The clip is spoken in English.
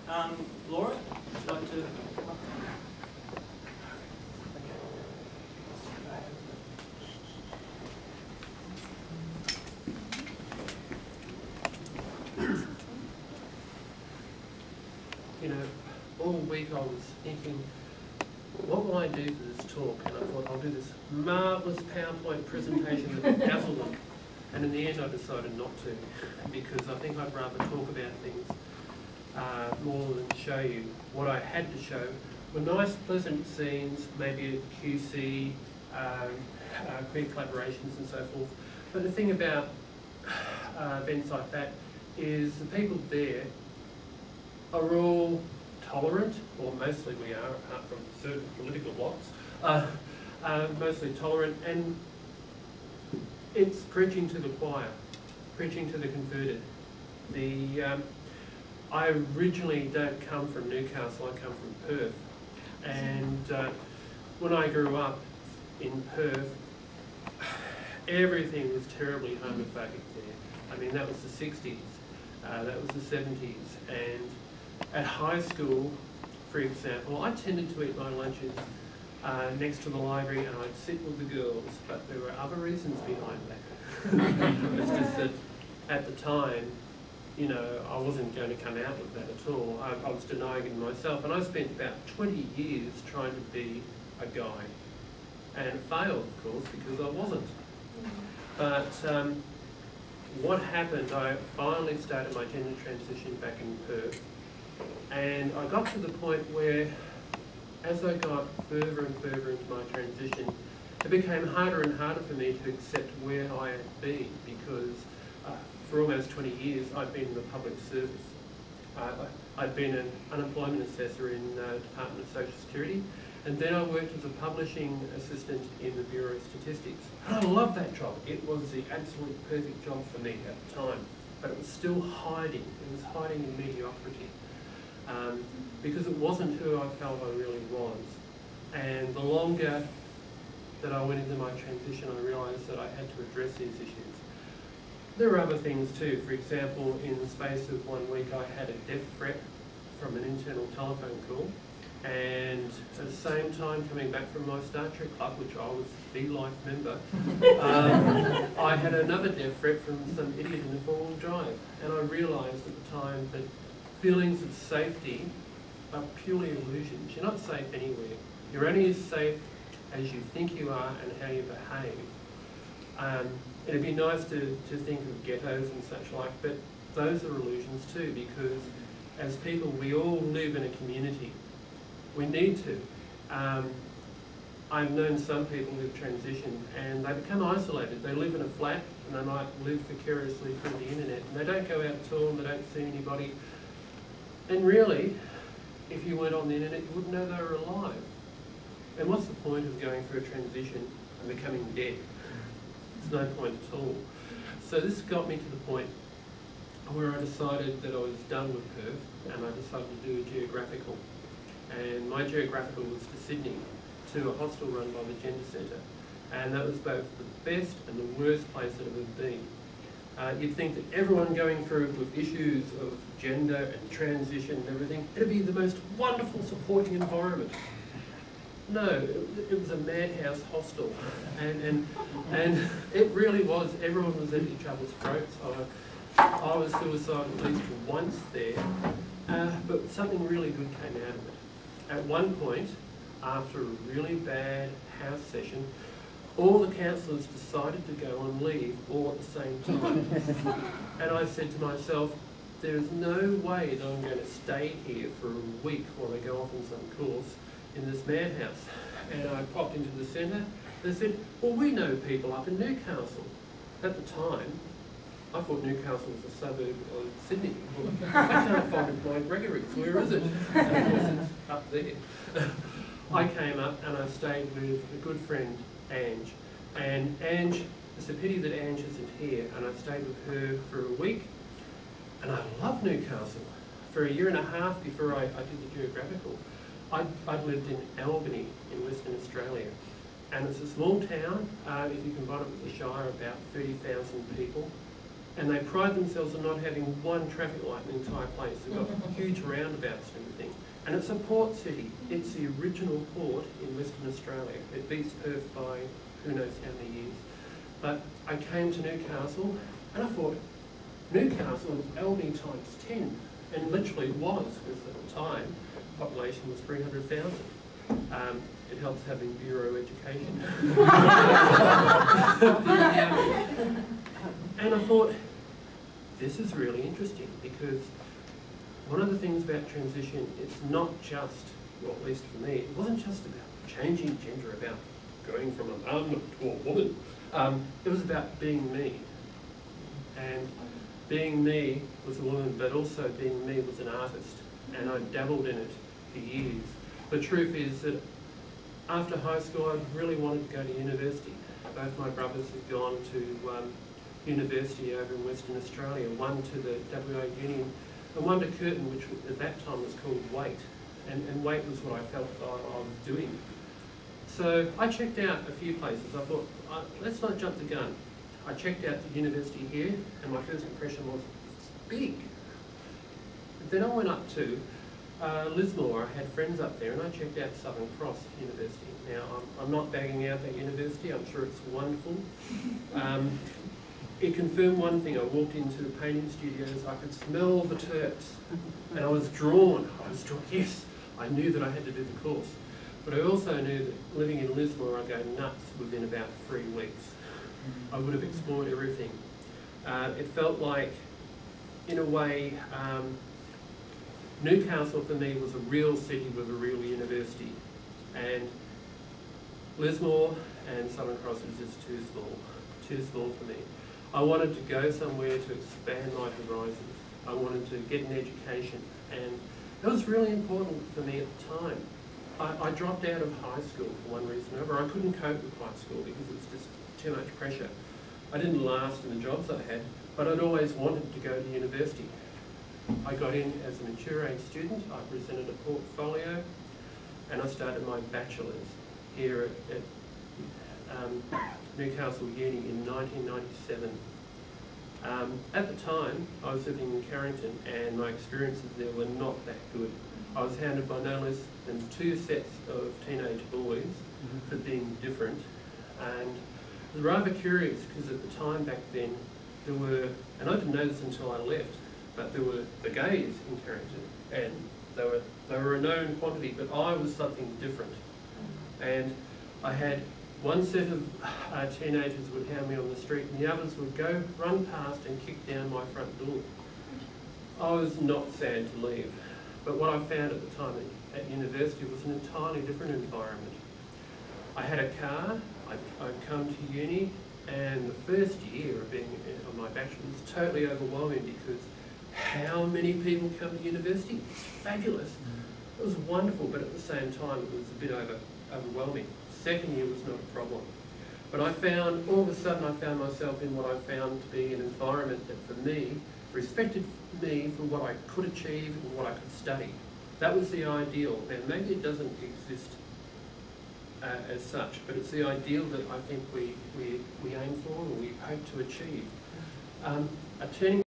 Laura, would you like to come up? You know, all week I was thinking, what will I do for this talk? And I thought, I'll do this marvellous PowerPoint presentation that will dazzle them. And in the end I decided not to, because I think I'd rather talk about things more than show you. What I had to show were nice, pleasant scenes, maybe at QC, queer collaborations and so forth. But the thing about events like that is the people there are all tolerant, or mostly we are, apart from certain political blocks, mostly tolerant, and it's preaching to the choir, preaching to the converted. I originally don't come from Newcastle, I come from Perth, and when I grew up in Perth, everything was terribly homophobic there. I mean, that was the 60s, that was the 70s, and at high school, for example, I tended to eat my lunches next to the library and I'd sit with the girls, but there were other reasons behind that. It's just that at the time, you know, I wasn't going to come out with that at all. I was denying it myself, and I spent about 20 years trying to be a guy. And failed, of course, because I wasn't. But what happened, I finally started my gender transition back in Perth. And I got to the point where, as I got further and further into my transition, it became harder and harder for me to accept where I had been, because for almost 20 years I'd been in the public service. I'd been an unemployment assessor in the Department of Social Security, and then I worked as a publishing assistant in the Bureau of Statistics. And I loved that job. It was the absolute perfect job for me at the time, but it was still hiding. It was hiding in mediocrity. Because it wasn't who I felt I really was. And the longer that I went into my transition, I realised that I had to address these issues. There are other things too. For example, in the space of 1 week, I had a death threat from an internal telephone call. And at the same time, coming back from my Star Trek club, which I was the life member, I had another death threat from some idiot in a four-wheel drive. And I realised at the time that feelings of safety are purely illusions. You're not safe anywhere. You're only as safe as you think you are and how you behave. It'd be nice to think of ghettos and such like, but those are illusions too, because as people, we all live in a community. We need to. I've known some people who've transitioned and they become isolated. They live in a flat and they might live vicariously through the internet, and they don't go out at all and they don't see anybody. And really, if you weren't on the internet, you wouldn't know they were alive. And what's the point of going through a transition and becoming dead? There's no point at all. So this got me to the point where I decided that I was done with Perth, and I decided to do a geographical. And my geographical was to Sydney, to a hostel run by the Gender Centre. And that was both the best and the worst place that I've ever been. You'd think that everyone going through with issues of gender and transition and everything, it'd be the most wonderful supporting environment. No, it was a madhouse hostel, and it really was. Everyone was at each other's throats. I was suicidal at least once there, but something really good came out of it. At one point, after a really bad house session, all the counsellors decided to go on leave all at the same time. And I said to myself, there is no way that I'm going to stay here for a week while they go off on some course in this madhouse. And I popped into the centre. They said, well, we know people up in Newcastle. At the time, I thought Newcastle was a suburb of Sydney. Well, I can't find it by Gregory's. Where is it? And of course, it's up there. I came up and I stayed with a good friend, Ange. And Ange, it's a pity that Ange isn't here, and I stayed with her for a week. And I love Newcastle. For a year and a half before I did the geographical, I'd lived in Albany in Western Australia. And it's a small town, if you combine it with the Shire, about 30,000 people. And they pride themselves on not having one traffic light in the entire place. They've got huge roundabouts and everything. And it's a port city. It's the original port in Western Australia. It beats Perth by who knows how many years. But I came to Newcastle and I thought, Newcastle is Albany times 10. And literally it was, because at the time, the population was 300,000. It helps having bureau education. And I thought, this is really interesting, because one of the things about transition, it's not just, well, at least for me, it wasn't just about changing gender, about going from a man to a woman. It was about being me. And being me was a woman, but also being me was an artist. And I dabbled in it for years. The truth is that after high school, I really wanted to go to university. Both my brothers had gone to university over in Western Australia, one to the WA Uni and one to Curtin, which at that time was called Wait. And Wait was what I felt I was doing. So I checked out a few places. I thought, let's not jump the gun. I checked out the university here, and my first impression was, it's big. But then I went up to Lismore. I had friends up there, and I checked out Southern Cross University. Now, I'm not bagging out that university. I'm sure it's wonderful. It confirmed one thing. I walked into the painting studios. I could smell the terps, and I was drawn. Yes, I knew that I had to do the course. But I also knew that living in Lismore, I'd go nuts within about 3 weeks. I would have explored everything. It felt like, in a way, Newcastle for me was a real city with a real university, and Lismore and Southern Cross was just too small for me. I wanted to go somewhere to expand my horizons. I wanted to get an education, and that was really important for me at the time. I dropped out of high school for one reason or another. I couldn't cope with high school because it was just too much pressure. I didn't last in the jobs I had, but I'd always wanted to go to university. I got in as a mature age student. I presented a portfolio, and I started my bachelor's here at Newcastle Uni in 1997. At the time, I was living in Carrington, and my experiences there were not that good. I was hounded by no less than 2 sets of teenage boys for being different, and it was rather curious because at the time back then there were, and I didn't know this until I left, but there were the gays in Carrington, and they were a known quantity, but I was something different. And I had one set of teenagers would hound me on the street, and the others would go run past and kick down my front door. I was not sad to leave, but what I found at the time at university was an entirely different environment. I had a car. I'd come to uni, and the first year of being on my bachelor's was totally overwhelming because how many people come to university? It's fabulous. It was wonderful, but at the same time it was a bit overwhelming. Second year was not a problem. But I found, all of a sudden I found myself in what I found to be an environment that for me, respected me for what I could achieve and what I could study. That was the ideal. Now maybe it doesn't exist as such, but it's the ideal that I think we aim for or we hope to achieve. A turning